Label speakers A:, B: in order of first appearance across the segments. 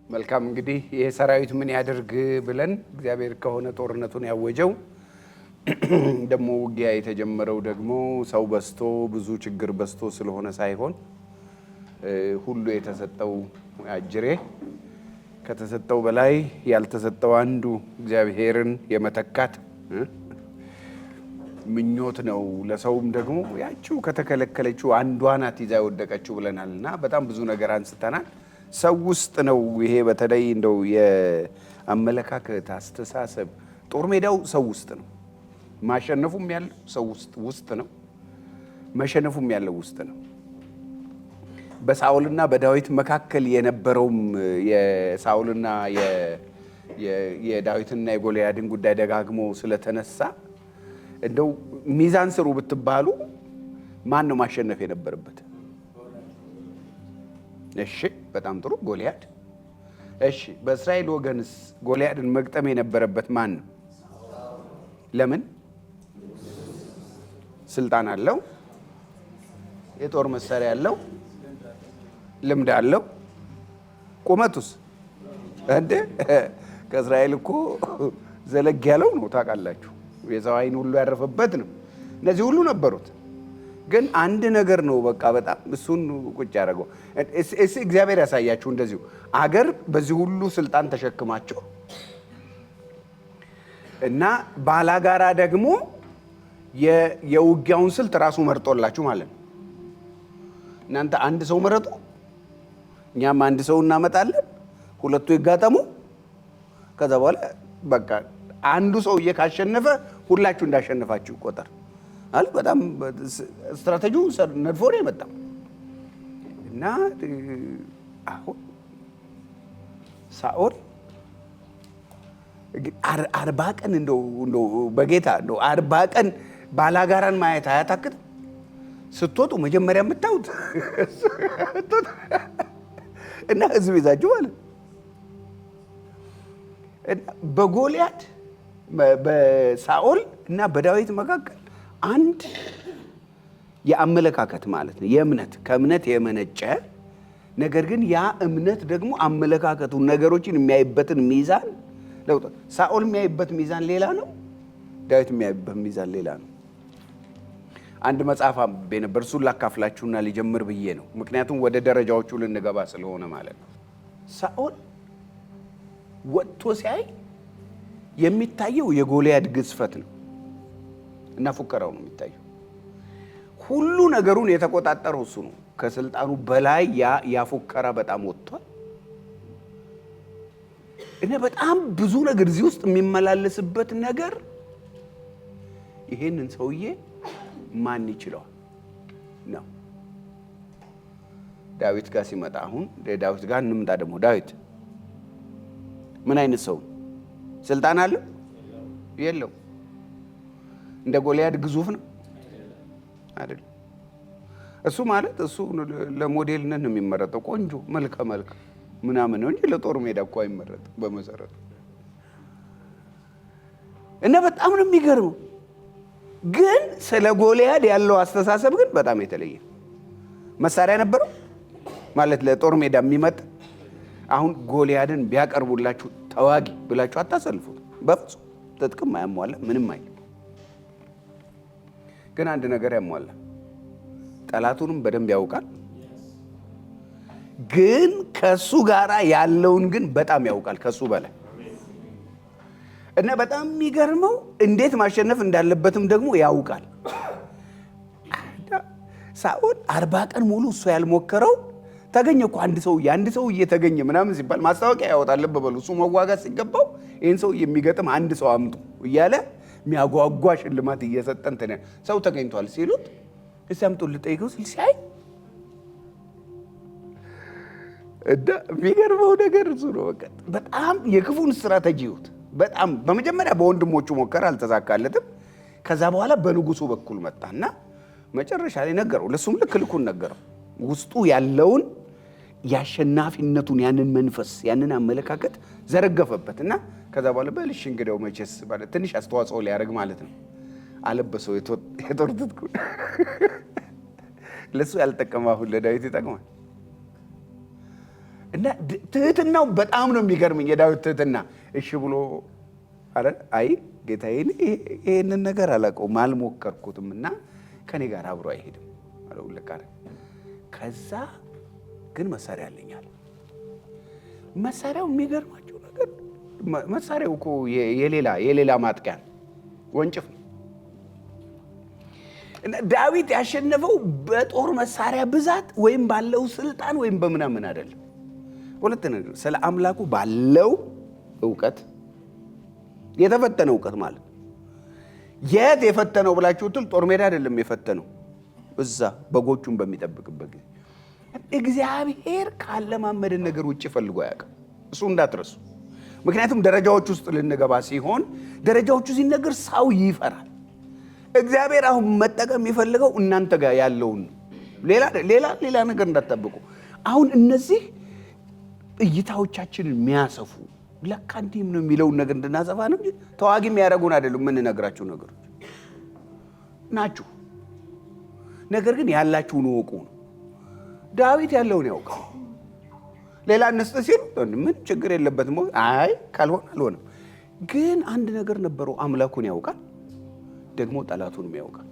A: መልካም እንግዲህ ይሄ ሰራዊት ምን ያደርግ ብለን እግዚአብሔር ከሆነ ጦርነቱን ያወጀው ደግሞ ውጊያ የተጀመረው ደግሞ ሰው በስቶ ብዙ ችግር በስቶ ስለሆነ ሳይሆን ሁሉ የተሰጠው አጅሬ ከተሰጠው በላይ ያልተሰጠው አንዱ እግዚአብሔርን የመተካት ምኞት ነው። ለሰውም ደግሞ ያቺው ከተከለከለችው አንዷ ናት ይዛ ወደቀችው ብለናልና በጣም ብዙ ነገር አንስተናል። ሰው ውስጥ ነው ይሄ በተለይ እንደው የአመለካከት አስተሳሰብ ጦር ሜዳው ሰው ውስጥ ነው። ማሸነፉም ያለው ሰው ውስጥ ነው። መሸነፉም ያለው ውስጥ ነው። በሳኦልና በዳዊት መካከል የነበረውም የሳኦልና የዳዊትና የጎልያድን ጉዳይ ደጋግሞ ስለተነሳ እንደው ሚዛን ስሩ ብትባሉ ማን ነው ማሸነፍ የነበረበት? እሺ በጣም ጥሩ ጎልያድ። እሺ በእስራኤል ወገንስ ጎልያድን መግጠም የነበረበት ማን ነው? ለምን? ስልጣን አለው፣ የጦር መሳሪያ አለው፣ ልምድ አለው። ቁመቱስ እንዴ ከእስራኤል እኮ ዘለግ ያለው ነው ታውቃላችሁ። የሰው አይን ሁሉ ያረፈበት ነው። እነዚህ ሁሉ ነበሩት። ግን አንድ ነገር ነው በቃ በጣም እሱን ቁጭ ያደረገው። እሺ እግዚአብሔር ያሳያችሁ። እንደዚሁ አገር በዚህ ሁሉ ስልጣን ተሸክማችሁ እና ባላጋራ ደግሞ የውጊያውን ስልት ራሱ መርጦላችሁ ማለት ነው። እናንተ አንድ ሰው መረጡ፣ እኛም አንድ ሰው እናመጣለን፣ ሁለቱ ይጋጠሙ። ከዛ በኋላ በቃ አንዱ ሰውዬ ካሸነፈ ሁላችሁ እንዳሸነፋችሁ ይቆጠር አለ። በጣም ስትራቴጂው ነድፎ ነው የመጣው እና አሁን ሳኦል 40 ቀን እንደው በጌታ እንደው 40 ቀን ባላጋራን ማየት አያታክትም? ስትወጡ መጀመሪያ የምታዩት እና ህዝብ ይዛችሁ ማለት እና በጎልያድ በሳኦል እና በዳዊት መካከል አንድ የአመለካከት ማለት ነው የእምነት ከእምነት የመነጨ ነገር ግን ያ እምነት ደግሞ አመለካከቱን ነገሮችን የሚያይበትን ሚዛን ለውጥ። ሳኦል የሚያይበት ሚዛን ሌላ ነው፣ ዳዊት የሚያይበት ሚዛን ሌላ ነው። አንድ መጽሐፍ አንብቤ ነበር፣ እሱን ላካፍላችሁና ሊጀምር ብዬ ነው። ምክንያቱም ወደ ደረጃዎቹ ልንገባ ስለሆነ ማለት ነው። ሳኦል ወጥቶ ሲያይ የሚታየው የጎልያድ ግዝፈት ነው እና ፉከራው ነው የሚታየው። ሁሉ ነገሩን የተቆጣጠረው እሱ ነው። ከስልጣኑ በላይ ያ ፉከራ በጣም ወጥቷል እና በጣም ብዙ ነገር እዚህ ውስጥ የሚመላለስበት ነገር ይሄንን ሰውዬ ማን ይችለዋል ነው። ዳዊት ጋር ሲመጣ አሁን ዳዊት ጋር እንምጣ። ደግሞ ዳዊት ምን አይነት ሰው? ስልጣን አለው የለው? እንደ ጎልያድ ግዙፍ ነው አይደል? እሱ ማለት እሱ ለሞዴልነት ነው የሚመረጠው። ቆንጆ መልከ ምናምን ነው እንጂ ለጦር ሜዳ እኮ አይመረጥም በመሰረቱ። እና በጣም ነው የሚገርመው። ግን ስለ ጎልያድ ያለው አስተሳሰብ ግን በጣም የተለየ። መሳሪያ ነበረው ማለት ለጦር ሜዳ የሚመጣ። አሁን ጎልያድን ቢያቀርቡላችሁ ተዋጊ ብላችሁ አታሰልፉት በፍጹም። ትጥቅም አያሟላ ምንም አይል። ግን አንድ ነገር ያሟላ፣ ጠላቱንም በደንብ ያውቃል። ግን ከሱ ጋር ያለውን ግን በጣም ያውቃል ከሱ በላይ። እና በጣም የሚገርመው እንዴት ማሸነፍ እንዳለበትም ደግሞ ያውቃል። ሳኦል 40 ቀን ሙሉ እሱ ያልሞከረው ተገኘ እኮ አንድ ሰው እየተገኘ ምናምን ሲባል ማስታወቂያ ያወጣል። በበሉ እሱ መዋጋት ሲገባው ይህን ሰው የሚገጥም አንድ ሰው አምጡ እያለ የሚያጓጓ ሽልማት እየሰጠን ሰው ተገኝቷል ሲሉት እስቲ አምጡ ልጠይቀው ሲል ሲያይ የሚገርመው ነገር እሱ ነው። በጣም የክፉን ስትራቴጂ ይሁት በጣም በመጀመሪያ በወንድሞቹ ሞከረ፣ አልተሳካለትም። ከዛ በኋላ በንጉሱ በኩል መጣና መጨረሻ ላይ ነገረው። ለሱም ልኩን ነገረው። ውስጡ ያለውን ያሸናፊነቱን ያንን መንፈስ ያንን አመለካከት ዘረገፈበትና ከዛ በኋላ በልሽ እንግዲያው መቼስ ማለት ትንሽ አስተዋጽኦ ሊያደርግ ማለት ነው አለበሰው የጦር ትጥቁን። ለሱ ያልጠቀመው አሁን ለዳዊት ይጠቅማል። እና ትህትናው በጣም ነው የሚገርመኝ። የዳዊት ትህትና እሺ ብሎ አረ አይ ጌታዬ ይሄንን ነገር አላውቀውም አልሞከርኩትም እና ከኔ ጋር አብሮ አይሄድም አለው ለቃረ። ከዛ ግን መሳሪያ አለኛል። መሳሪያው የሚገርማቸው ነገር መሳሪያው እኮ የሌላ ማጥቂያ ወንጭፍ ነው። እና ዳዊት ያሸነፈው በጦር መሳሪያ ብዛት ወይም ባለው ስልጣን ወይም በምናምን አይደለም። ሁለት ነገር ስለ አምላኩ ባለው ዕውቀት፣ የተፈተነ ዕውቀት ማለት የት የፈተነው ብላችሁትል ጦር ሜዳ አይደለም የፈተነው፣ እዛ በጎቹን በሚጠብቅበት ጊዜ እግዚአብሔር ካለማመደን ነገር ውጭ ፈልጎ አያውቅም። እሱ እንዳትረሱ። ምክንያቱም ደረጃዎች ውስጥ ልንገባ ሲሆን ደረጃዎቹ ሲነገር ሰው ይፈራል። እግዚአብሔር አሁን መጠቀም የሚፈልገው እናንተ ጋር ያለውን ሌላ ነገር እንዳትጠብቁ። አሁን እነዚህ እይታዎቻችንን የሚያሰፉ ለካ እንዲህም ነው የሚለውን ነገር እንድናሰፋ ነው እንጂ ተዋጊ የሚያደርጉን አይደሉም። የምንነግራችሁ ነገሮች ናችሁ። ነገር ግን ያላችሁን እወቁ ነው። ዳዊት ያለውን ያውቃል። ሌላ እንስጥ ሲል ምን ችግር የለበትም። አይ ካልሆነ አልሆነም። ግን አንድ ነገር ነበረው፣ አምላኩን ያውቃል፣ ደግሞ ጠላቱንም ያውቃል።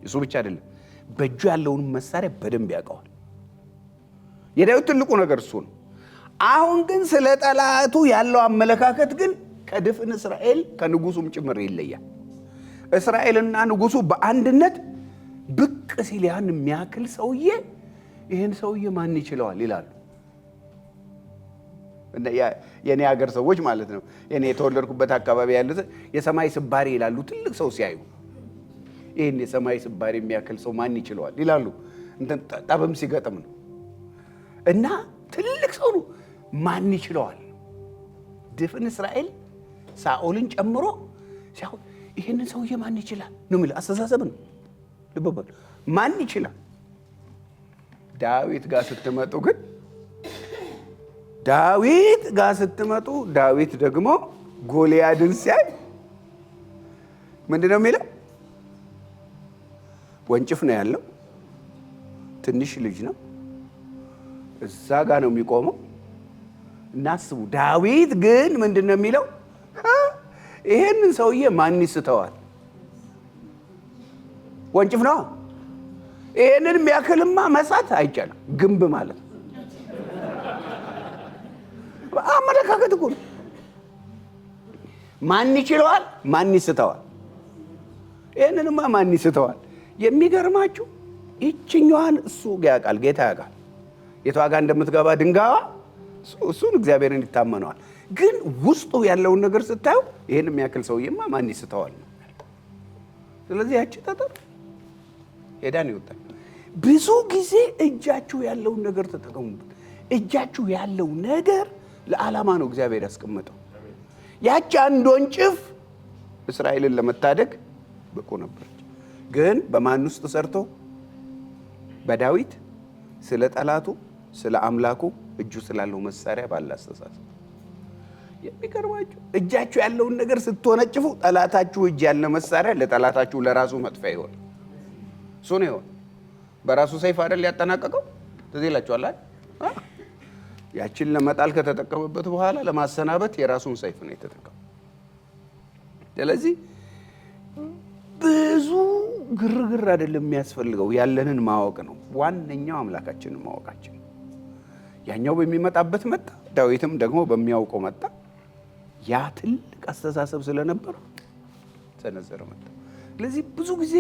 A: እሱ ብቻ አይደለም፣ በእጁ ያለውን መሳሪያ በደንብ ያውቀዋል። የዳዊት ትልቁ ነገር እሱ ነው። አሁን ግን ስለ ጠላቱ ያለው አመለካከት ግን ከድፍን እስራኤል ከንጉሱም ጭምር ይለያል። እስራኤልና ንጉሱ በአንድነት ብቅ ሲል ያን የሚያክል ሰውዬ ይህን ሰውዬ ማን ይችለዋል ይላሉ። የኔ ሀገር ሰዎች ማለት ነው። የኔ የተወለድኩበት አካባቢ ያሉት የሰማይ ስባሪ ይላሉ። ትልቅ ሰው ሲያዩ ይህን የሰማይ ስባሪ የሚያክል ሰው ማን ይችለዋል ይላሉ። እንትን ጠብም ሲገጥም ነው። እና ትልቅ ሰው ነው፣ ማን ይችለዋል? ድፍን እስራኤል ሳኦልን ጨምሮ ይህንን ሰውዬ ማን ይችላል ነው የሚለው። አስተሳሰብ ነው። ልብ በሉ፣ ማን ይችላል? ዳዊት ጋር ስትመጡ ግን ዳዊት ደግሞ ጎልያድን ሲያይ ምንድን ነው የሚለው? ወንጭፍ ነው ያለው፣ ትንሽ ልጅ ነው፣ እዛ ጋር ነው የሚቆመው። እናስቡ። ዳዊት ግን ምንድን ነው የሚለው? ይሄንን ሰውዬ ማን ይስተዋል? ወንጭፍ ነው። ይሄንን የሚያክልማ መሳት አይቻልም። ግንብ ማለት አመለካከት እኮ ነው። ማን ይችለዋል? ማን ይስተዋል? ይሄንንማ ማን ይስተዋል? የሚገርማችሁ ይችኛዋን እሱ ያውቃል፣ ጌታ ያውቃል። የቷጋ እንደምትገባ ድንጋዋ እሱን እግዚአብሔርን ይታመነዋል። ግን ውስጡ ያለውን ነገር ስታዩ ይሄን የሚያክል ሰውዬማ ማን ይስተዋል ነው። ስለዚህ ያቺ ጠጠር ሄዳን ይወጣል። ብዙ ጊዜ እጃችሁ ያለውን ነገር ተጠቀሙበት። እጃችሁ ያለው ነገር ለዓላማ ነው እግዚአብሔር ያስቀመጠው። ያቺ አንድ ወንጭፍ እስራኤልን ለመታደግ ብቁ ነበረች። ግን በማን ውስጥ ሰርቶ? በዳዊት ስለ ጠላቱ ስለ አምላኩ እጁ ስላለው መሳሪያ ባለ አስተሳሰብ። የሚቀርባችሁ እጃችሁ ያለውን ነገር ስትወነጭፉ ጠላታችሁ እጅ ያለ መሳሪያ ለጠላታችሁ ለራሱ መጥፊያ ይሆን። እሱ ነው ይሆን። በራሱ ሰይፍ አይደል ያጠናቀቀው? ትዝ ይላችኋል አይደል? ያችን ለመጣል ከተጠቀመበት በኋላ ለማሰናበት የራሱን ሰይፍ ነው የተጠቀመው። ስለዚህ ብዙ ግርግር አይደለም የሚያስፈልገው፣ ያለንን ማወቅ ነው ዋነኛው። አምላካችንን ማወቃችን። ያኛው በሚመጣበት መጣ፣ ዳዊትም ደግሞ በሚያውቀው መጣ። ያ ትልቅ አስተሳሰብ ስለነበር ተነዘረ መጣ። ስለዚህ ብዙ ጊዜ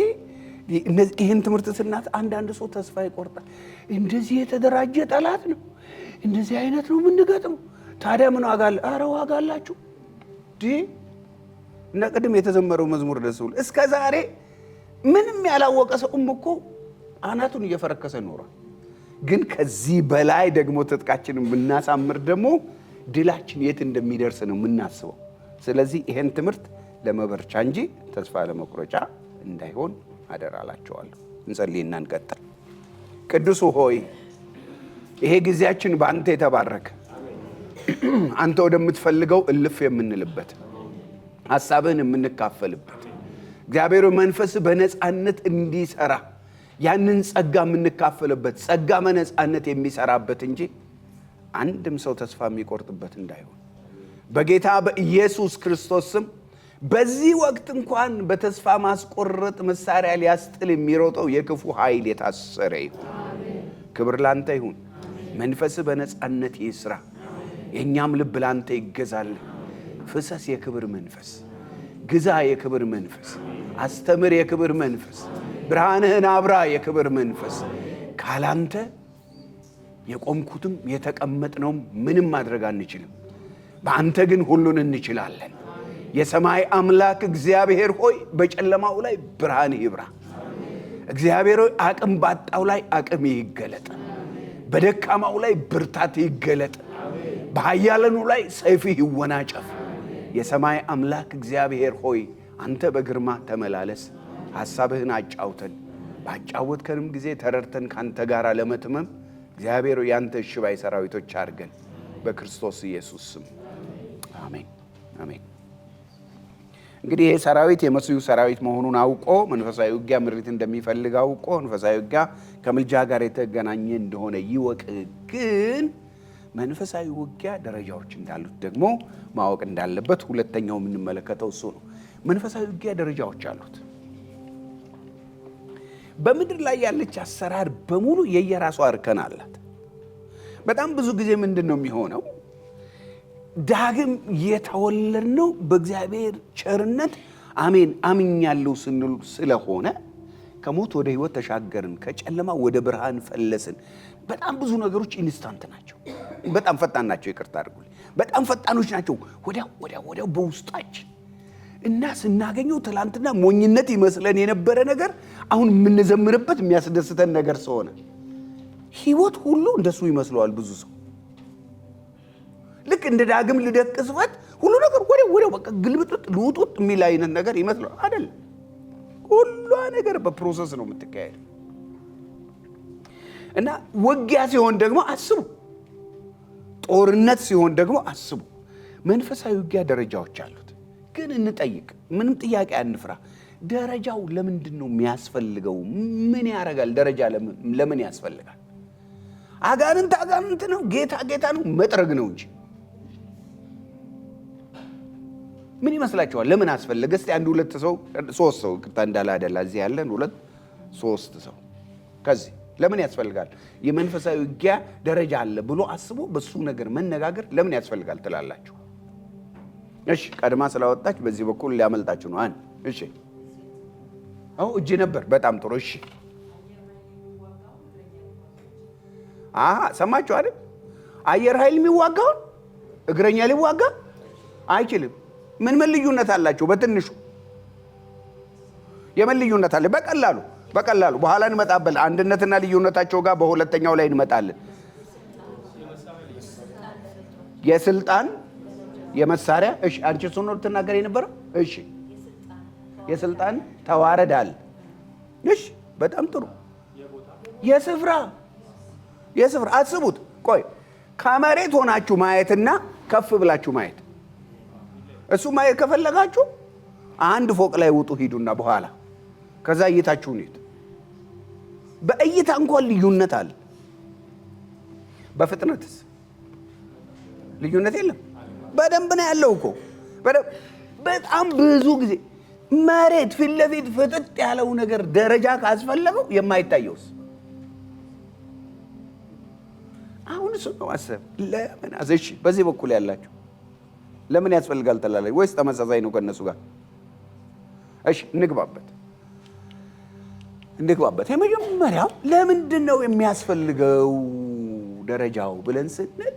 A: ይህን ትምህርት ስናት አንዳንድ ሰው ተስፋ ይቆርጣል። እንደዚህ የተደራጀ ጠላት ነው፣ እንደዚህ አይነት ነው የምንገጥመው፣ ታዲያ ምን ዋጋ አለ? ኧረ ዋጋ አላችሁ። እና ቅድም የተዘመረው መዝሙር ደስ ብሎ እስከ ዛሬ ምንም ያላወቀ ሰውም እኮ አናቱን እየፈረከሰ ኖሯል። ግን ከዚህ በላይ ደግሞ ትጥቃችንን ብናሳምር ደግሞ ድላችን የት እንደሚደርስ ነው የምናስበው። ስለዚህ ይሄን ትምህርት ለመበርቻ እንጂ ተስፋ ለመቁረጫ እንዳይሆን አደራላቸዋለሁ። እንጸልይና እንቀጥል። ቅዱሱ ሆይ ይሄ ጊዜያችን በአንተ የተባረከ፣ አንተ ወደምትፈልገው እልፍ የምንልበት፣ ሐሳብህን የምንካፈልበት፣ እግዚአብሔር መንፈስ በነፃነት እንዲሰራ ያንን ጸጋ የምንካፈልበት ጸጋ በነፃነት የሚሰራበት እንጂ አንድም ሰው ተስፋ የሚቆርጥበት እንዳይሆን በጌታ በኢየሱስ ክርስቶስ ስም በዚህ ወቅት እንኳን በተስፋ ማስቆረጥ መሳሪያ ሊያስጥል የሚሮጠው የክፉ ኃይል የታሰረ ይሁን። ክብር ላንተ ይሁን። መንፈስ በነፃነት ይስራ። የኛም ልብ ላንተ ይገዛል። ፍሰስ የክብር መንፈስ፣ ግዛ የክብር መንፈስ፣ አስተምር የክብር መንፈስ፣ ብርሃንህን አብራ የክብር መንፈስ። ካላንተ የቆምኩትም የተቀመጥነውም ምንም ማድረግ አንችልም። በአንተ ግን ሁሉን እንችላለን። የሰማይ አምላክ እግዚአብሔር ሆይ በጨለማው ላይ ብርሃን ይብራ። እግዚአብሔር ሆይ አቅም ባጣው ላይ አቅም ይገለጥ። በደካማው ላይ ብርታት ይገለጥ። በኃያላኑ ላይ ሰይፍህ ይወናጨፍ። የሰማይ አምላክ እግዚአብሔር ሆይ አንተ በግርማ ተመላለስ። ሐሳብህን አጫውተን። ባጫወትከንም ጊዜ ተረድተን ካንተ ጋር ለመትመም እግዚአብሔር ሆይ ያንተ እሺ ባይ ሰራዊቶች አድርገን በክርስቶስ ኢየሱስ ስም አሜን አሜን። እንግዲህ ይሄ ሰራዊት የመሲሁ ሰራዊት መሆኑን አውቆ መንፈሳዊ ውጊያ ምሪት እንደሚፈልግ አውቆ መንፈሳዊ ውጊያ ከምልጃ ጋር የተገናኘ እንደሆነ ይወቅ። ግን መንፈሳዊ ውጊያ ደረጃዎች እንዳሉት ደግሞ ማወቅ እንዳለበት ሁለተኛው የምንመለከተው እሱ ነው። መንፈሳዊ ውጊያ ደረጃዎች አሉት። በምድር ላይ ያለች አሰራር በሙሉ የየራሷ እርከን አላት። በጣም ብዙ ጊዜ ምንድን ነው የሚሆነው? ዳግም የተወለድነው በእግዚአብሔር ቸርነት አሜን አምኛለሁ ስንል ስለሆነ ከሞት ወደ ሕይወት ተሻገርን፣ ከጨለማ ወደ ብርሃን ፈለስን። በጣም ብዙ ነገሮች ኢንስታንት ናቸው። በጣም ፈጣን ናቸው። ይቅርታ አድርጉልኝ። በጣም ፈጣኖች ናቸው። ወዲያው በውስጣችን እና ስናገኘው ትላንትና ሞኝነት ይመስለን የነበረ ነገር አሁን የምንዘምርበት የሚያስደስተን ነገር ስለሆነ ሕይወት ሁሉ እንደሱ ይመስለዋል ብዙ ሰው። ልክ እንደ ዳግም ልደት ቅጽበት ሁሉ ነገር ወዲያው በቃ ግልብጥጥ ልውጡጥ የሚል አይነት ነገር ይመስለዋል። አይደለም። ሁሉ ነገር በፕሮሰስ ነው የምትካሄድ። እና ውጊያ ሲሆን ደግሞ አስቡ፣ ጦርነት ሲሆን ደግሞ አስቡ። መንፈሳዊ ውጊያ ደረጃዎች አሉት። ግን እንጠይቅ፣ ምንም ጥያቄ አንፍራ። ደረጃው ለምንድን ነው የሚያስፈልገው? ምን ያደርጋል? ደረጃ ለምን ያስፈልጋል? አጋንንት ነው፣ ጌታ ነው፣ መጥረግ ነው እንጂ ምን ይመስላችኋል? ለምን አስፈለገ? እስቲ አንድ ሁለት ሰው ሶስት ሰው ቅጣ እንዳላደላ እዚህ ያለን ሁለት ሶስት ሰው ከዚህ ለምን ያስፈልጋል? የመንፈሳዊ ውጊያ ደረጃ አለ ብሎ አስቦ በሱ ነገር መነጋገር ለምን ያስፈልጋል ትላላችሁ? እሺ ቀድማ ስላወጣች በዚህ በኩል ሊያመልጣችሁ ነው። እሺ እጅ ነበር። በጣም ጥሩ። እሺ ሰማችሁ አይደል? አየር ኃይል የሚዋጋውን እግረኛ ሊዋጋ አይችልም። ምን ልዩነት አላቸው? በትንሹ የምን ልዩነት አለ? በቀላሉ በኋላ እንመጣበል። አንድነትና ልዩነታቸው ጋር በሁለተኛው ላይ እንመጣለን። የስልጣን የመሳሪያ እሺ፣ አንቺ ሱኖ ተናገር የነበረው እሺ፣ የስልጣን ተዋረዳል። እሺ፣ በጣም ጥሩ። የስፍራ አስቡት። ቆይ ከመሬት ሆናችሁ ማየትና ከፍ ብላችሁ ማየት፣ እሱ ማየት ከፈለጋችሁ አንድ ፎቅ ላይ ውጡ ሂዱና በኋላ ከዛ እይታችሁን ይት በእይታ እንኳን ልዩነት አለ። በፍጥነትስ ልዩነት የለም። በደንብ ነው ያለው እኮ በጣም ብዙ ጊዜ መሬት ፊት ለፊት ፍጥጥ ያለው ነገር ደረጃ ካስፈለገው የማይታየውስ አሁን እሱ ነው አሰብ። ለምን አዘሽ በዚህ በኩል ያላችሁ ለምን ያስፈልጋል ተላላይ ወይስ ተመሳሳይ ነው ከነሱ ጋር? እሺ እንግባበት። የመጀመሪያው ለምንድን ነው የሚያስፈልገው ደረጃው ብለን ስንል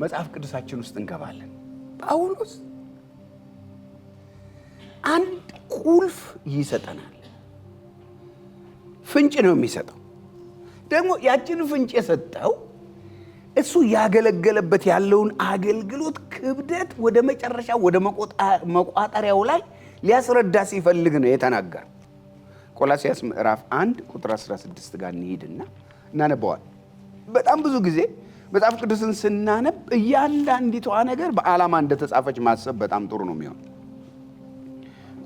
A: መጽሐፍ ቅዱሳችን ውስጥ እንገባለን። ጳውሎስ አንድ ቁልፍ ይሰጠናል። ፍንጭ ነው የሚሰጠው። ደግሞ ያችን ፍንጭ የሰጠው እሱ ያገለገለበት ያለውን አገልግሎት ክብደት ወደ መጨረሻ ወደ መቋጠሪያው ላይ ሊያስረዳ ሲፈልግ ነው የተናገረው። ቆላስይስ ምዕራፍ 1 ቁጥር 16 ጋር እንሂድና እናነባዋል። በጣም ብዙ ጊዜ መጽሐፍ ቅዱስን ስናነብ እያንዳንዲቷ ነገር በዓላማ እንደተጻፈች ማሰብ በጣም ጥሩ ነው የሚሆን።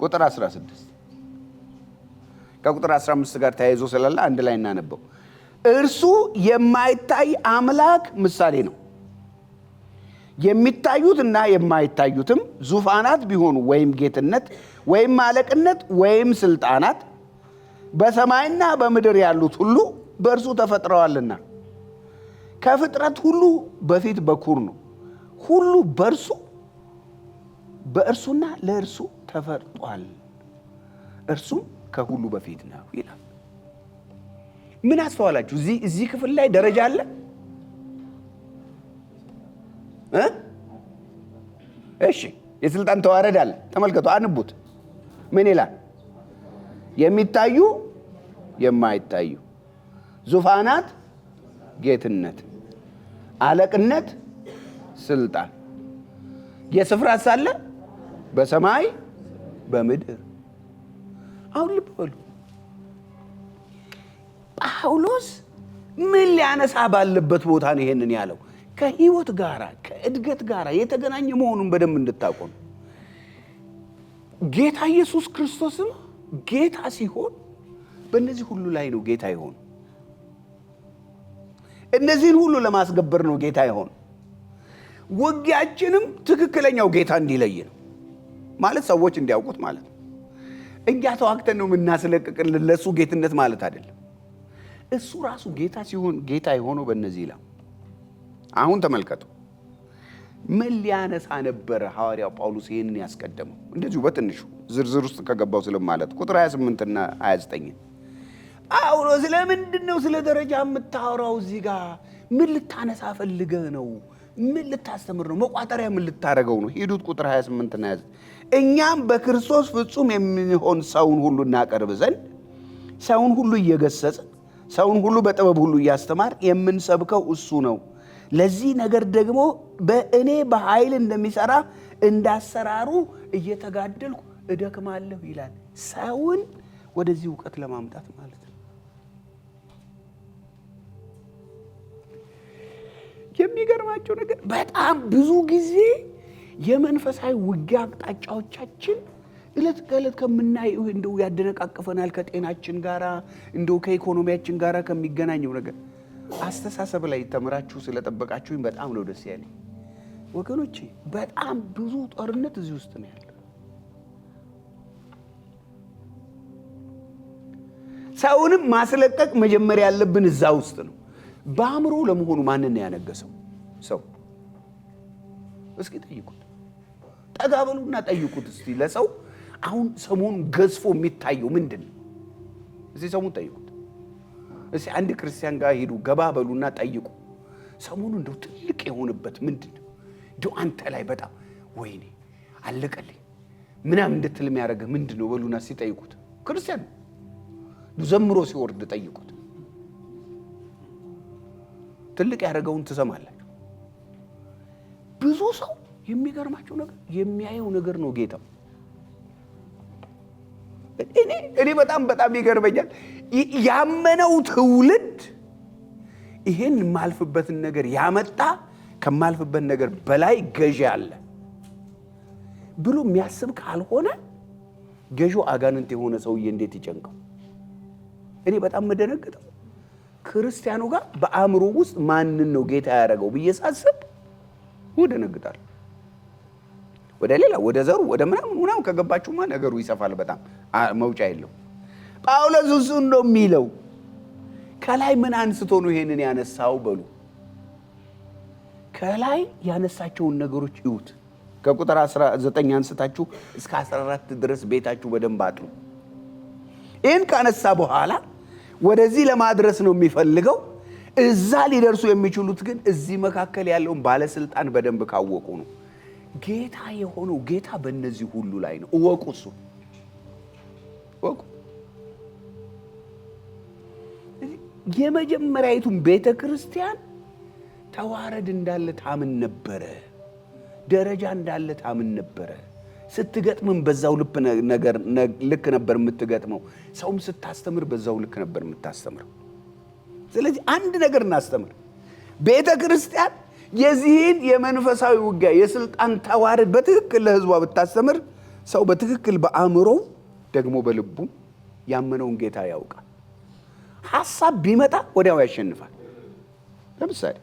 A: ቁጥር 16 ከቁጥር 15 ጋር ተያይዞ ስላለ አንድ ላይ እናነበው። እርሱ የማይታይ አምላክ ምሳሌ ነው። የሚታዩትና የማይታዩትም ዙፋናት ቢሆኑ ወይም ጌትነት ወይም አለቅነት ወይም ስልጣናት በሰማይና በምድር ያሉት ሁሉ በእርሱ ተፈጥረዋልና ከፍጥረት ሁሉ በፊት በኩር ነው። ሁሉ በእርሱና ለእርሱ ተፈጥሯል። እርሱም ከሁሉ በፊት ነው ይላል። ምን አስተዋላችሁ? እዚህ ክፍል ላይ ደረጃ አለ። እሺ፣ የስልጣን ተዋረድ አለ። ተመልከቱ፣ አንቡት። ምን ይላል? የሚታዩ የማይታዩ ዙፋናት፣ ጌትነት፣ አለቅነት፣ ስልጣን የስፍራ ሳለ በሰማይ በምድር። አሁን ልብ በሉ፣ ጳውሎስ ምን ሊያነሳ ባለበት ቦታ ነው ይሄንን ያለው? ከህይወት ጋር ከእድገት ጋር የተገናኘ መሆኑን በደንብ እንድታውቁ ነው። ጌታ ኢየሱስ ክርስቶስም ጌታ ሲሆን በእነዚህ ሁሉ ላይ ነው ጌታ ይሆን። እነዚህን ሁሉ ለማስገበር ነው ጌታ ይሆን። ውጊያችንም ትክክለኛው ጌታ እንዲለይ ነው ማለት፣ ሰዎች እንዲያውቁት ማለት ነው። እኛ ተዋክተን ነው የምናስለቅቅልን ለእሱ ጌትነት ማለት አይደለም። እሱ ራሱ ጌታ ሲሆን ጌታ የሆነው በእነዚህ ላይ። አሁን ተመልከቱ፣ ምን ሊያነሳ ነበረ ሐዋርያው ጳውሎስ ይህንን ያስቀደመው? እንደዚሁ በትንሹ ዝርዝር ውስጥ ከገባው ስለማለት ቁጥር 28 እና 29 ጳውሎስ ለምንድን ነው ስለ ደረጃ የምታወራው? እዚህ ጋር ምን ልታነሳ ፈልገህ ነው? ምን ልታስተምር ነው? መቋጠሪያ ምን ልታረገው ነው? ሄዱት ቁጥር 28 እና 29 እኛም በክርስቶስ ፍጹም የሚሆን ሰውን ሁሉ እናቀርብ ዘንድ ሰውን ሁሉ እየገሰጽ ሰውን ሁሉ በጥበብ ሁሉ እያስተማር የምንሰብከው እሱ ነው። ለዚህ ነገር ደግሞ በእኔ በኃይል እንደሚሰራ እንዳሰራሩ እየተጋደልኩ እደክማለሁ ይላል። ሰውን ወደዚህ እውቀት ለማምጣት ማለት ነው። የሚገርማቸው ነገር በጣም ብዙ ጊዜ የመንፈሳዊ ውጊያ አቅጣጫዎቻችን እለት ከእለት ከምናየው እንደው ያደነቃቅፈናል። ከጤናችን ጋራ እንደው ከኢኮኖሚያችን ጋራ ከሚገናኘው ነገር አስተሳሰብ ላይ ተምራችሁ ስለጠበቃችሁኝ በጣም ነው ደስ ያለኝ ወገኖቼ። በጣም ብዙ ጦርነት እዚህ ውስጥ ነው ያለው። ሰውንም ማስለቀቅ መጀመሪያ ያለብን እዛ ውስጥ ነው። በአእምሮ ለመሆኑ ማንን ነው ያነገሰው? ሰው። እስኪ ጠይቁት፣ ጠጋ በሉና ጠይቁት እስቲ ለሰው አሁን ሰሞኑን ገዝፎ የሚታየው ምንድን ነው? እስቲ ሰሞኑን ጠይቁት። እስቲ አንድ ክርስቲያን ጋር ሄዱ፣ ገባ በሉና ጠይቁ። ሰሞኑን እንደው ትልቅ የሆነበት ምንድን ነው? እንደው አንተ ላይ በጣም ወይኔ አለቀልኝ ምናምን እንድትል የሚያደርገህ ምንድን ነው በሉና እስቲ ጠይቁት። ክርስቲያን ዘምሮ ሲወርድ ጠይቁት። ትልቅ ያደረገውን ትሰማላችሁ። ብዙ ሰው የሚገርማቸው ነገር የሚያየው ነገር ነው ጌታው። እኔ በጣም ይገርመኛል። ያመነው ትውልድ ይሄን ማልፍበትን ነገር ያመጣ ከማልፍበት ነገር በላይ ገዢ አለ ብሎ የሚያስብ ካልሆነ ገዢው አጋንንት የሆነ ሰውዬ እንዴት ይጨንቀው? እኔ በጣም መደነግጠው ክርስቲያኑ ጋር በአእምሮ ውስጥ ማንን ነው ጌታ ያደረገው ብዬ ሳስብ ወደነግጣለሁ። ወደ ሌላ ወደ ዘሩ ወደ ምናምን ከገባችሁማ ነገሩ ይሰፋል። በጣም መውጫ የለው። ጳውሎስ እሱ ነው የሚለው። ከላይ ምን አንስቶ ነው ይሄንን ያነሳው በሉ። ከላይ ያነሳቸውን ነገሮች እዩት። ከቁጥር 19 አንስታችሁ እስከ 14 ድረስ ቤታችሁ በደንብ አጥሩ። ይህን ካነሳ በኋላ ወደዚህ ለማድረስ ነው የሚፈልገው። እዛ ሊደርሱ የሚችሉት ግን እዚህ መካከል ያለውን ባለስልጣን በደንብ ካወቁ ነው። ጌታ የሆነው ጌታ በእነዚህ ሁሉ ላይ ነው። እወቁ፣ እሱ እወቁ። የመጀመሪያዊቱን ቤተ ክርስቲያን ተዋረድ እንዳለ ታምን ነበረ፣ ደረጃ እንዳለ ታምን ነበረ። ስትገጥምም በዛው ልክ ነበር የምትገጥመው። ሰውም ስታስተምር በዛው ልክ ነበር የምታስተምረው። ስለዚህ አንድ ነገር እናስተምር። ቤተ ክርስቲያን የዚህን የመንፈሳዊ ውጊያ የስልጣን ተዋረድ በትክክል ለህዝቧ ብታስተምር፣ ሰው በትክክል በአእምሮው ደግሞ በልቡ ያመነውን ጌታ ያውቃል። ሐሳብ ቢመጣ ወዲያው ያሸንፋል። ለምሳሌ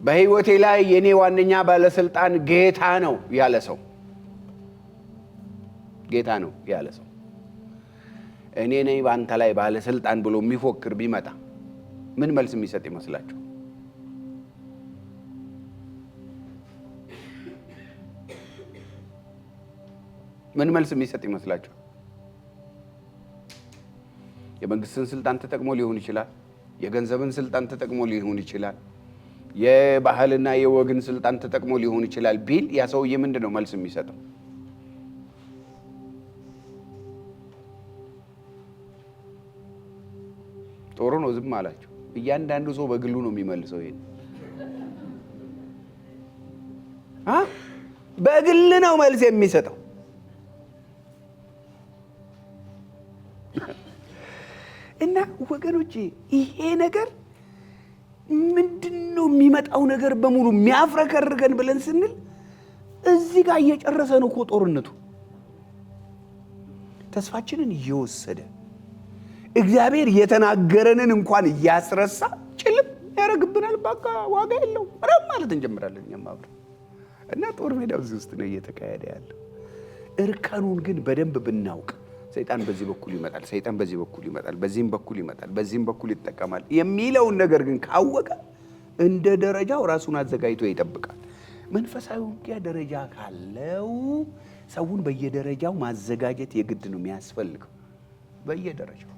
A: በህይወቴ ላይ የኔ ዋነኛ ባለስልጣን ጌታ ነው ያለ ሰው እኔ ነኝ ባንተ ላይ ባለስልጣን ብሎ የሚፎክር ቢመጣ ምን መልስ የሚሰጥ ይመስላችሁ? ምን መልስ የሚሰጥ ይመስላችሁ? የመንግስትን ስልጣን ተጠቅሞ ሊሆን ይችላል። የገንዘብን ስልጣን ተጠቅሞ ሊሆን ይችላል። የባህልና የወግን ስልጣን ተጠቅሞ ሊሆን ይችላል ቢል ያ ሰውዬ ምንድነው መልስ የሚሰጠው? ጥሩ ነው፣ ዝም አላችሁ። እያንዳንዱ ሰው በግሉ ነው የሚመልሰው። ይሄን በግል ነው መልስ የሚሰጠው። እና ወገኖቼ ይሄ ነገር ምንድነው የሚመጣው ነገር በሙሉ የሚያፍረከርከን ብለን ስንል እዚህ ጋር እየጨረሰ ነው እኮ ጦርነቱ። ተስፋችንን እየወሰደ እግዚአብሔር የተናገረንን እንኳን እያስረሳ ጭልም ያረግብናል። በቃ ዋጋ የለው ማለት እንጀምራለን እኛም አብረን። እና ጦር ሜዳው እዚህ ውስጥ ነው እየተካሄደ ያለው። እርከኑን ግን በደንብ ብናውቅ ሰይጣን በዚህ በኩል ይመጣል፣ ሰይጣን በዚህ በኩል ይመጣል፣ በዚህም በኩል ይመጣል፣ በዚህም በኩል ይጠቀማል የሚለውን ነገር ግን ካወቀ እንደ ደረጃው ራሱን አዘጋጅቶ ይጠብቃል። መንፈሳዊ ውጊያ ደረጃ ካለው ሰውን በየደረጃው ማዘጋጀት የግድ ነው የሚያስፈልገው። በየደረጃው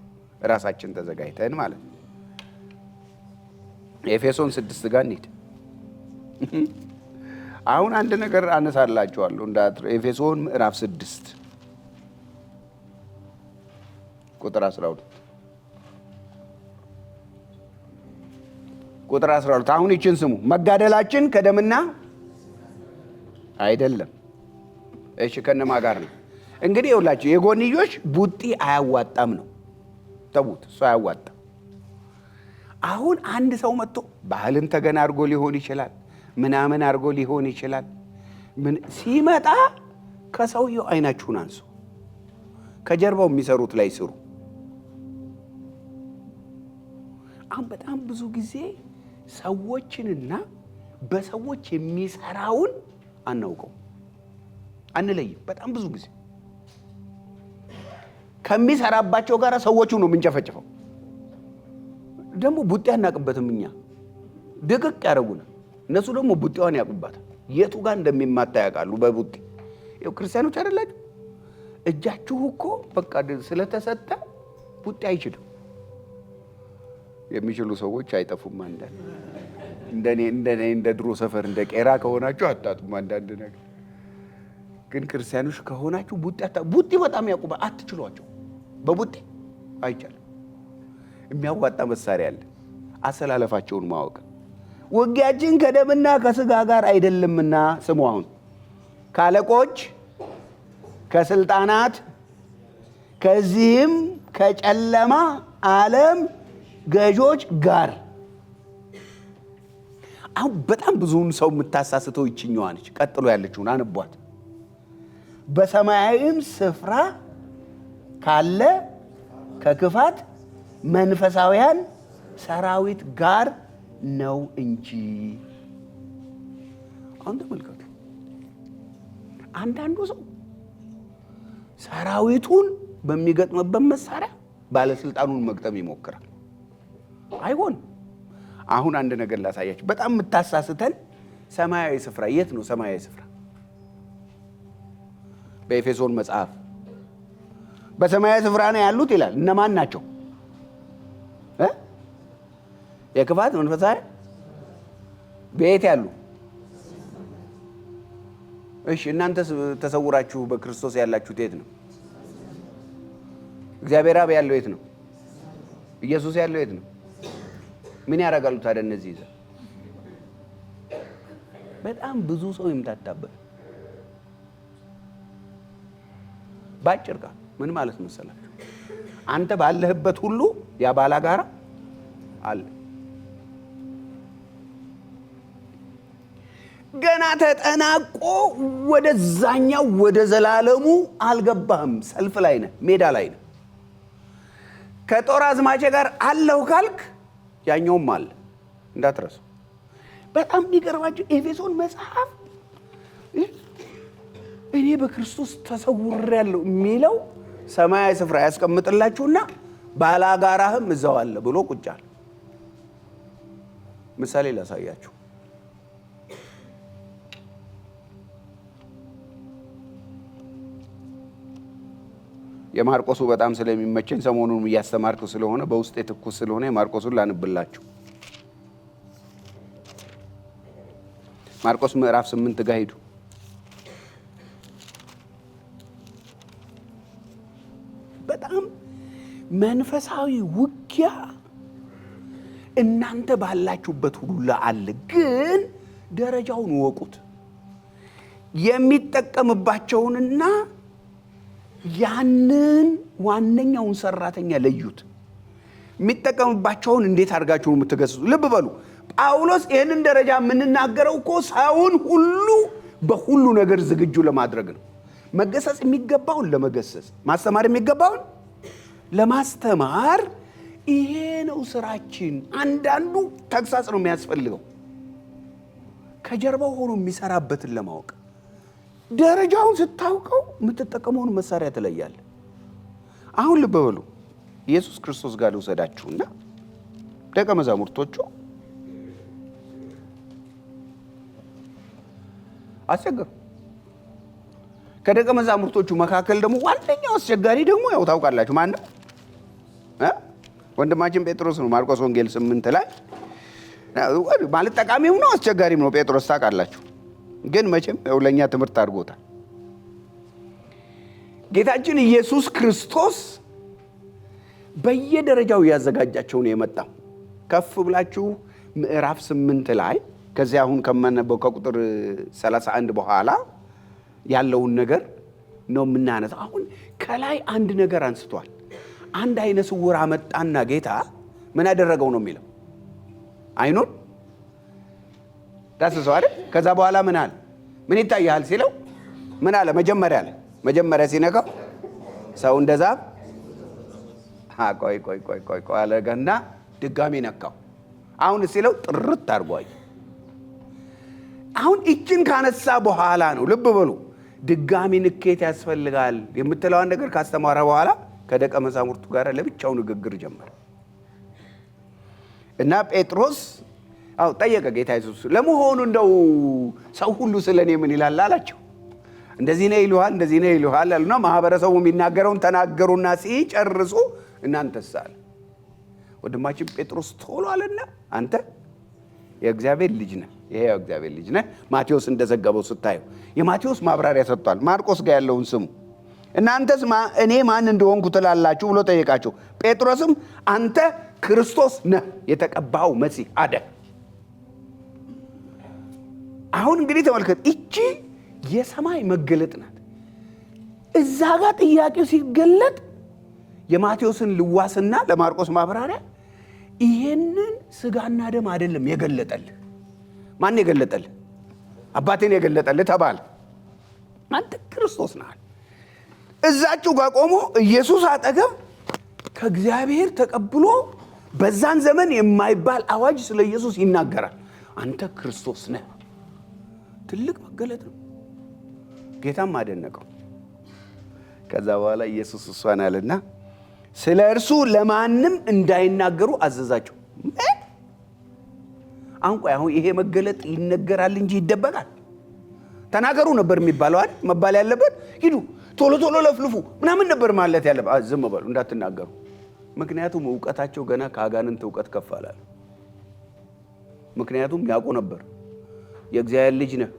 A: ራሳችን ተዘጋጅተን ማለት ነው። ኤፌሶን 6 ጋር እንሂድ። አሁን አንድ ነገር አነሳላችኋለሁ እንዳትሩ። ኤፌሶን ምዕራፍ 6 ቁጥር 12 አሁን ይችን ስሙ። መጋደላችን ከደምና አይደለም። እሺ ከነማ ጋር ነው? እንግዲህ ይኸውላችሁ የጎንዮሽ ቡጢ አያዋጣም ነው። ተውት፣ እሱ አያዋጣም። አሁን አንድ ሰው መጥቶ ባህልን ተገና አድርጎ ሊሆን ይችላል፣ ምናምን አድርጎ ሊሆን ይችላል። ሲመጣ ከሰውየው አይናችሁን አንሱ፣ ከጀርባው የሚሰሩት ላይ ስሩ። አሁን በጣም ብዙ ጊዜ ሰዎችንና በሰዎች የሚሰራውን አናውቀው፣ አንለይም። በጣም ብዙ ጊዜ ከሚሰራባቸው ጋር ሰዎቹ ነው የምንጨፈጭፈው። ደግሞ ቡጤ አናቅበትም። እኛ ድቅቅ ያደረጉን፣ እነሱ ደግሞ ቡጤዋን ያቁባታል። የቱ ጋር እንደሚማታ ያውቃሉ በቡጤ። ይኸው ክርስቲያኖች አይደላችሁ? እጃችሁ እኮ በቃ ስለተሰጠ ቡጤ አይችልም። የሚችሉ ሰዎች አይጠፉም። እንደኔ እንደ ድሮ ሰፈር እንደ ቄራ ከሆናችሁ አታጡም። አንዳንድ ነገር ግን ክርስቲያኖች ከሆናችሁ ቡጤ በጣም ያቁባ አትችሏቸው። በቡጤ አይቻልም። የሚያዋጣ መሳሪያ አለ፣ አሰላለፋቸውን ማወቅ። ውጊያችን ከደምና ከስጋ ጋር አይደለምና፣ ስሙ አሁን ከአለቆች ከስልጣናት ከዚህም ከጨለማ ዓለም ገዦች ጋር። አሁን በጣም ብዙውን ሰው የምታሳስተው ይችኛዋ ነች። ቀጥሎ ያለችውን አንቧት። በሰማያዊም ስፍራ ካለ ከክፋት መንፈሳውያን ሰራዊት ጋር ነው እንጂ። አሁን ተመልከቱ። አንዳንዱ ሰው ሰራዊቱን በሚገጥምበት መሳሪያ ባለስልጣኑን መግጠም ይሞክራል። አይሆን። አሁን አንድ ነገር ላሳያችሁ። በጣም የምታሳስተን ሰማያዊ ስፍራ የት ነው? ሰማያዊ ስፍራ በኤፌሶን መጽሐፍ በሰማያዊ ስፍራ ነው ያሉት ይላል። እነማን ናቸው? የክፋት መንፈሳዊ ቤት ያሉ። እሺ እናንተ ተሰውራችሁ በክርስቶስ ያላችሁት የት ነው? እግዚአብሔር አብ ያለው የት ነው? ኢየሱስ ያለው የት ነው? ምን ያደርጋሉ ታዲያ እነዚህ ይዘው? በጣም ብዙ ሰው ይምታታበት። ባጭር ቃል ምን ማለት መሰላችሁ? አንተ ባለህበት ሁሉ ያ ባላጋራ አለ። ገና ተጠናቆ ወደዛኛው ወደ ዘላለሙ አልገባህም። ሰልፍ ላይ ነህ፣ ሜዳ ላይ ነህ። ከጦር አዝማቼ ጋር አለው ካልክ ያኛውም አለ እንዳትረሱ። በጣም የሚገርማችሁ ኤፌሶን መጽሐፍ እኔ በክርስቶስ ተሰውሬያለሁ የሚለው ሰማያዊ ስፍራ ያስቀምጥላችሁና ባላጋራህም እዛው አለ ብሎ ቁጭ አለ። ምሳሌ ላሳያችሁ። የማርቆሱ በጣም ስለሚመቸኝ ሰሞኑን እያስተማርኩ ስለሆነ በውስጤ ትኩስ ስለሆነ የማርቆሱን ላንብላችሁ። ማርቆስ ምዕራፍ 8 ጋር ሂዱ። በጣም መንፈሳዊ ውጊያ እናንተ ባላችሁበት ሁሉ አለ። ግን ደረጃውን ወቁት። የሚጠቀምባቸውንና ያንን ዋነኛውን ሰራተኛ ለዩት። የሚጠቀምባቸውን እንዴት አድርጋችሁ የምትገስጹ? ልብ በሉ። ጳውሎስ ይህንን ደረጃ የምንናገረው እኮ ሰውን ሁሉ በሁሉ ነገር ዝግጁ ለማድረግ ነው። መገሰጽ የሚገባውን ለመገሰጽ፣ ማስተማር የሚገባውን ለማስተማር። ይሄ ነው ስራችን። አንዳንዱ ተግሳጽ ነው የሚያስፈልገው ከጀርባው ሆኖ የሚሰራበትን ለማወቅ። ደረጃውን ስታውቀው የምትጠቀመውን መሳሪያ ትለያለህ። አሁን ልብ በሉ። ኢየሱስ ክርስቶስ ጋር ልውሰዳችሁና ደቀ መዛሙርቶቹ አስቸገሩ። ከደቀ መዛሙርቶቹ መካከል ደግሞ ዋነኛው አስቸጋሪ ደግሞ ያው ታውቃላችሁ ማን ነው? ወንድማችን ጴጥሮስ ነው። ማርቆስ ወንጌል 8 ላይ ማለት ጠቃሚው ነው አስቸጋሪም ነው ጴጥሮስ ታውቃላችሁ። ግን መቼም ያው ለኛ ትምህርት አድርጎታል። ጌታችን ኢየሱስ ክርስቶስ በየደረጃው ያዘጋጃቸው ነው የመጣው። ከፍ ብላችሁ ምዕራፍ 8 ላይ ከዚያ አሁን ከመነበው ከቁጥር 31 በኋላ ያለውን ነገር ነው የምናነሳው። አሁን ከላይ አንድ ነገር አንስቷል። አንድ አይነ ስውር አመጣና ጌታ ምን ያደረገው ነው የሚለው አይኑን ዳሰሰው አይደል? ከዛ በኋላ ምን አለ? ምን ይታያል ሲለው ምን አለ? መጀመሪያ ሲነካው ሰው እንደዛ ቆይ አለገና ድጋሚ ነካው። አሁን ሲለው ጥርት አድርጓል። አሁን እጅን ካነሳ በኋላ ነው ልብ በሉ ድጋሚ ንኬት ያስፈልጋል የምትለዋን ነገር ካስተማረ በኋላ ከደቀ መዛሙርቱ ጋር ለብቻው ንግግር ጀመረ እና ጴጥሮስ ጠየቀ ጌታ ኢየሱስ ለመሆኑ እንደው ሰው ሁሉ ስለኔ ምን ይላል አላቸው። እንደዚህ ነው ይሉሃል አሉና ማህበረሰቡ የሚናገረውን ተናገሩና ሲጨርሱ እናንተስ አለ። ወንድማችን ጴጥሮስ ቶሎ አለና አንተ የእግዚአብሔር ልጅ ነህ፣ ይሄ የእግዚአብሔር ልጅ ነህ። ማቴዎስ እንደዘገበው ስታዩ የማቴዎስ ማብራሪያ ሰጥቷል። ማርቆስ ጋር ያለውን ስሙ። እናንተስ እኔ ማን እንደሆንኩ ትላላችሁ ብሎ ጠየቃቸው። ጴጥሮስም አንተ ክርስቶስ ነህ የተቀባው መሲህ አለ። አሁን እንግዲህ ተመልከት፣ እቺ የሰማይ መገለጥ ናት። እዛ ጋር ጥያቄው ሲገለጥ የማቴዎስን ልዋስና ለማርቆስ ማብራሪያ ይሄንን ስጋና ደም አይደለም የገለጠልህ። ማን የገለጠልህ? አባቴን የገለጠልህ ተባለ። አንተ ክርስቶስ ነህ። እዛችሁ ጋር ቆሞ ኢየሱስ አጠገብ ከእግዚአብሔር ተቀብሎ በዛን ዘመን የማይባል አዋጅ ስለ ኢየሱስ ይናገራል። አንተ ክርስቶስ ነህ። ትልቅ መገለጥ ነው። ጌታም አደነቀው። ከዛ በኋላ ኢየሱስ እሷን አለና ስለ እርሱ ለማንም እንዳይናገሩ አዘዛቸው። አሁን ይሄ መገለጥ ይነገራል እንጂ ይደበቃል? ተናገሩ ነበር የሚባለው አይደል? መባል ያለበት ሂዱ ቶሎ ለፍልፉ ምናምን ነበር ማለት ያለበት። ዝም በሉ እንዳትናገሩ። ምክንያቱም ዕውቀታቸው ገና ከአጋንንት ዕውቀት ከፍ አላለ። ምክንያቱም ያውቁ ነበር የእግዚአብሔር ልጅ ነህ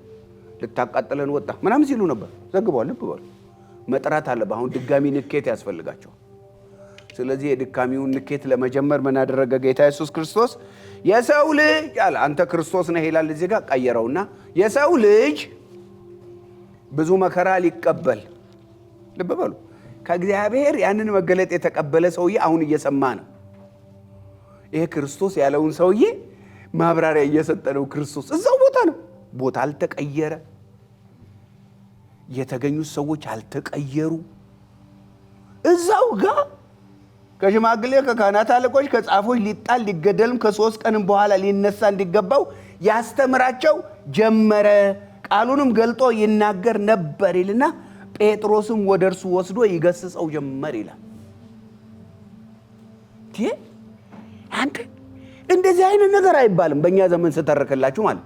A: ልታቃጥለን ወጣ ምናምን ሲሉ ነበር። ዘግቧል። ልብ በሉ መጥራት አለበት። አሁን ድጋሚ ንኬት ያስፈልጋቸው። ስለዚህ የድካሚውን ንኬት ለመጀመር ምን አደረገ ጌታ ኢየሱስ ክርስቶስ? የሰው ልጅ አለ። አንተ ክርስቶስ ነህ ይላል እዚህ ጋር ቀየረውና የሰው ልጅ ብዙ መከራ ሊቀበል። ልብ በሉ ከእግዚአብሔር ያንን መገለጥ የተቀበለ ሰውዬ አሁን እየሰማ ነው። ይሄ ክርስቶስ ያለውን ሰውዬ ማብራሪያ እየሰጠ ነው። ክርስቶስ እዛው ቦታ ነው። ቦታ አልተቀየረ፣ የተገኙት ሰዎች አልተቀየሩ። እዛው ጋር ከሽማግሌ ከካህናት አለቆች ከጻፎች ሊጣል ሊገደልም ከ3 ቀንም በኋላ ሊነሳ እንዲገባው ያስተምራቸው ጀመረ። ቃሉንም ገልጦ ይናገር ነበር ይልና ጴጥሮስም ወደ እርሱ ወስዶ ይገስጸው ጀመር ይላል። አንተ እንደዚህ አይነት ነገር አይባልም። በእኛ ዘመን ስተረከላችሁ ማለት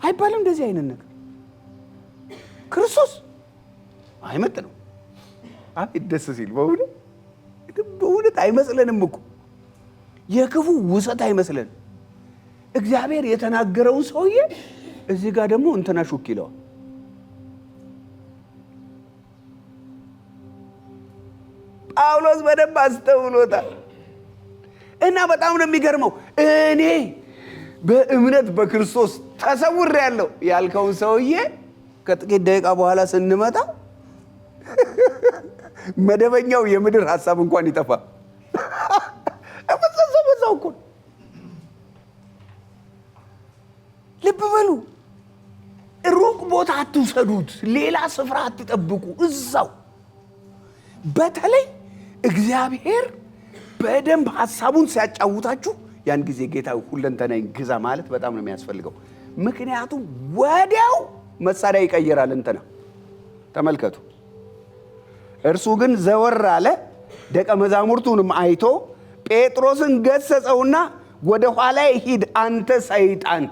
A: አይባልም እንደዚህ አይነት ነገር። ክርስቶስ አይመጥ ነው። ደስ ሲል በእውነት አይመስለንም እኮ የክፉ ውሰት አይመስለን። እግዚአብሔር የተናገረውን ሰውዬ እዚህ ጋር ደግሞ እንትና ሹክ ይለዋል። ጳውሎስ በደንብ አስተውሎታል። እና በጣም ነው የሚገርመው። እኔ በእምነት በክርስቶስ ተሰውሬያለሁ ያልከውን ሰውዬ ከጥቂት ደቂቃ በኋላ ስንመጣ መደበኛው የምድር ሐሳብ እንኳን ይጠፋ። በዛው እኮ ልብ በሉ። ሩቅ ቦታ አትውሰዱት፣ ሌላ ስፍራ አትጠብቁ። እዛው በተለይ እግዚአብሔር በደንብ ሐሳቡን ሲያጫውታችሁ ያን ጊዜ ጌታ ሁለንተናዬን ግዛ ማለት በጣም ነው የሚያስፈልገው። ምክንያቱም ወዲያው መሳሪያ ይቀየራል። እንትና ተመልከቱ። እርሱ ግን ዘወር አለ፣ ደቀ መዛሙርቱንም አይቶ ጴጥሮስን ገሰጸውና ወደ ኋላ ሂድ አንተ ሰይጣን